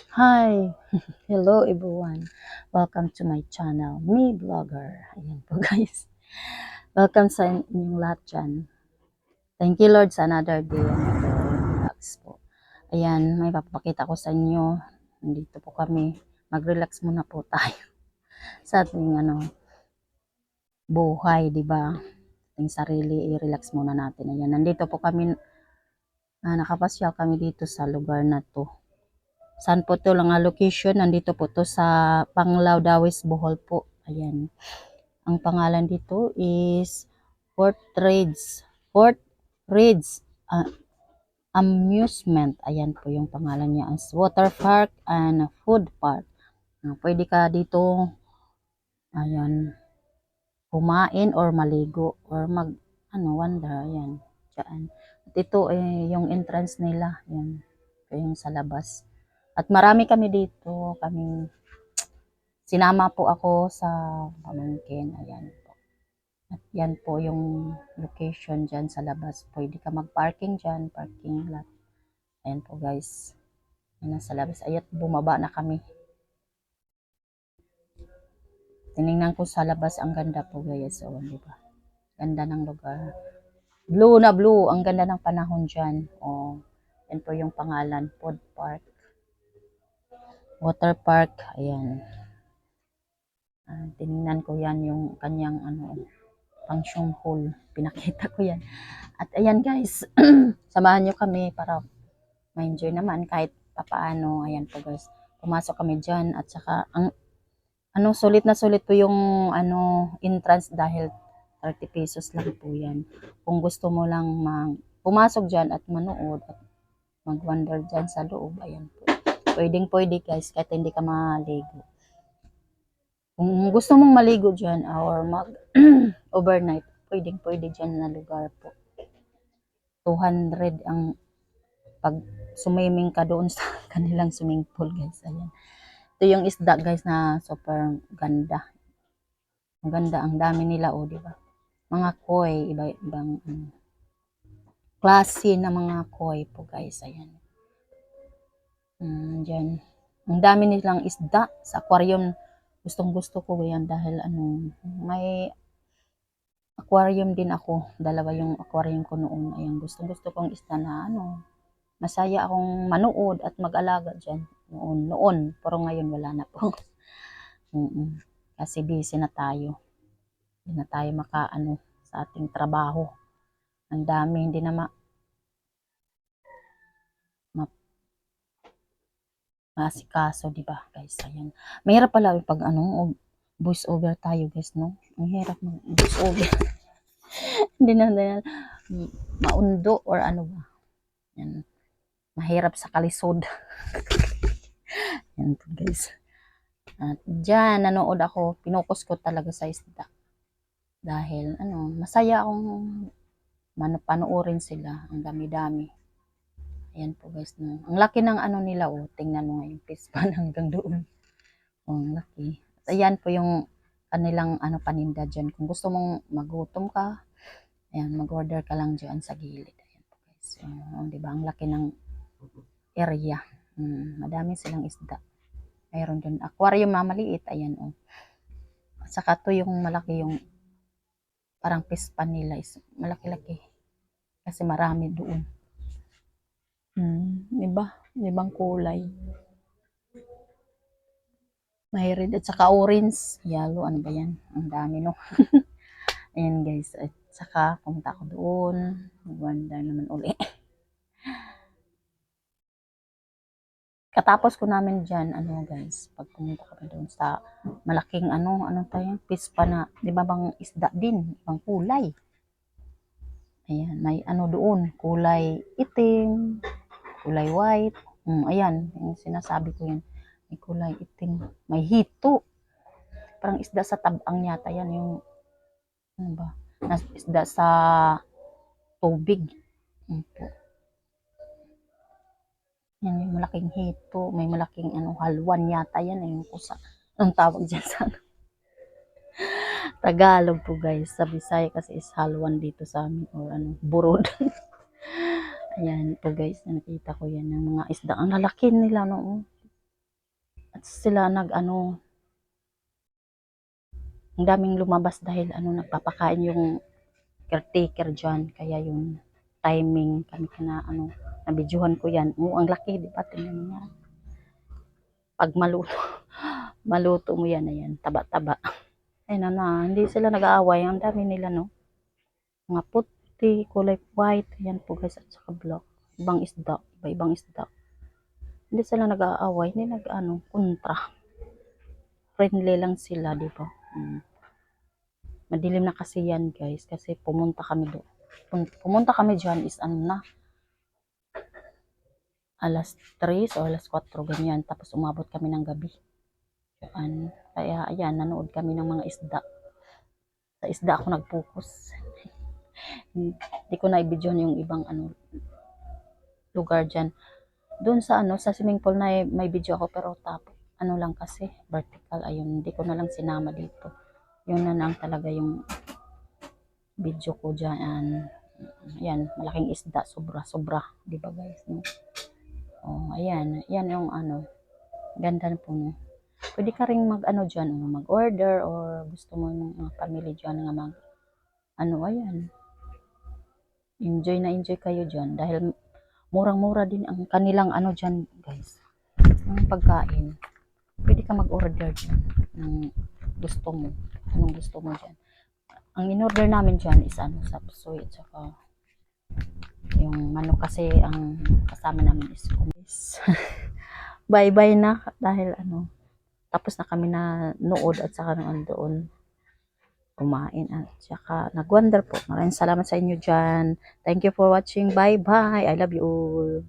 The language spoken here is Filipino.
Hi! Hello everyone! Welcome to my channel, Me Vlogger. Ayan po guys. Welcome sa inyong lahat dyan. Thank you Lord sa another day, another vlogs po. Ayan, may papakita ko sa inyo. Nandito po kami. Mag-relax muna po tayo sa ating buhay, di ba? Ating sarili, i-relax muna natin. Ayan, nandito po kami, nakapasyal kami dito sa lugar na to. Saan po to lang location? Nandito po to sa Panglao, Dawis, Bohol po. Ayan. Ang pangalan dito is Fort Ridge. Fort Ridge Amusement. Ayan po yung pangalan niya. As water park and food park. Pwede ka dito, ayan, kumain or maligo or wander. Ayan. Diyan. At ito yung entrance nila. Ayan. Ito yung sa labas. At marami kami dito, sinama po ako sa pamangkin. Ayan po. At yan po yung location dyan sa labas. Pwede ka mag-parking dyan, parking lot. Ayan po guys. Ayan sa labas. Ayat, bumaba na kami. Tinignan ko sa labas, ang ganda po guys. O, di ba? Ganda ng lugar. Blue na blue. Ang ganda ng panahon dyan. O, yan po yung pangalan. Food Park. Water Park. Ayan. Tinignan ko yan yung kanyang function hall. Pinakita ko yan. At ayan guys, samahan nyo kami para ma-enjoy naman kahit papaano. Ayan po guys, pumasok kami dyan at saka sulit na sulit po yung entrance dahil 30 pesos lang po yan. Kung gusto mo lang pumasok dyan at manood at mag-wander dyan sa loob, ayan po. Pwede guys, kahit hindi ka maligo. Kung gusto mong maligo dyan or mag-overnight, pwede dyan na lugar po. 200 ang pag swimming ka doon sa kanilang swimming pool guys. Ayan. Ito yung isda guys na super ganda. Maganda, ang dami nila di ba? Mga koi, iba-ibang klase na mga koi po guys. Ayan. Diyan. Ang dami nilang isda sa aquarium. Gustong-gusto ko yan dahil may aquarium din ako. Dalawa yung aquarium ko noon. Ayan, gustong-gusto kong isda na masaya akong manood at mag-alaga dyan. Noon. Pero ngayon wala na po. Kasi busy na tayo. Hindi na tayo sa ating trabaho. Ang dami, hindi na masikaso, di ba guys? Ayan. Mahirap pala pag voice over tayo guys, no? Ang hirap ng voice over. Hindi na maundo or ano ba. Yan. Mahirap sa kalisod. Yan po guys. At dyan, nanood ako. Pinukus ko talaga sa isda. Dahil, masaya akong panoorin sila. Ang dami-dami. Ayan po guys. No? Ang laki ng nila, tingnan mo ngayon. Fish pan hanggang doon. Ang laki. At ayan po yung kanilang paninda dyan. Kung gusto mong magutom ka, ayan, mag-order ka lang dyan sa gilid. Ayan po guys. Diba? Ang laki ng area. Madami silang isda. Mayroon dyan. Aquarium na maliit. Ayan At saka to yung malaki yung parang fish pan nila is malaki-laki. Kasi marami doon. Diba? Ibang kulay. May red at saka orange. Yellow. Ano ba yan? Ang dami no. Ayan guys. At saka pumunta ako doon. Mag-wander naman uli. Katapos ko namin dyan, guys, pag pumunta kami doon sa malaking tayo, fish pa na, di ba bang isda din, ibang kulay. Ayan, may doon, kulay itim, kulay white. Ayan, yung sinasabi ko yan, may kulay itim, may hito. Parang isda sa tabang yata yan, yung, isda sa tubig. Yan yung malaking hito, may malaking halwan yata yan, yung kusa. Ang tawag dyan sa Tagalog po guys. Sa Bisaya kasi is halwan dito sa amin or burod. Ayan po guys, nakita ko yan ng mga isda. Ang lalaki nila no. At sila ang daming lumabas dahil nagpapakain yung caretaker dyan. Kaya yung timing kami nabidyohan ko yan. Ang laki, di ba? Tingnan niya. Pag maluto, maluto mo yan, ayan, taba-taba. Ayun hindi sila nag-aaway. Ang dami nila, no? Mga puti, kulay white. Ayan po guys, at saka black. Ibang isda, iba-ibang isda. Hindi sila nag-aaway, hindi kontra. Friendly lang sila, di ba? Madilim na kasi yan guys, kasi pumunta kami doon. Pumunta kami dyan is alas 3 o alas 4 ganyan. Tapos umabot kami ng gabi. Kaya ayan, nanood kami ng mga isda. Sa isda ako nag-focus. Hindi ko na i-video yung ibang lugar dyan. Doon sa swimming pool na may video ako, pero lang kasi, vertical. Ayun, hindi ko na lang sinama dito. Yun na lang talaga yung video ko dyan. Ayan, malaking isda, sobra, di ba guys? No? Oh, ayan, yan yung ganda po, no? Pwede ka rin dyan, mag-order, or gusto mo yung mga family dyan nga ayan. Enjoy kayo dyan, dahil murang-mura din ang kanilang dyan, guys. Ang pagkain. Pwede ka mag-order dyan ng gusto mo. Anong gusto mo dyan. Ang in-order namin dyan is sapsoy, at saka yung manok, kasi ang kasama namin is kumis. Bye-bye na, dahil tapos na kami na nood, at saka doon kumain, at saka nag-wonder po. Maraming salamat sa inyo dyan. Thank you for watching. Bye-bye. I love you all.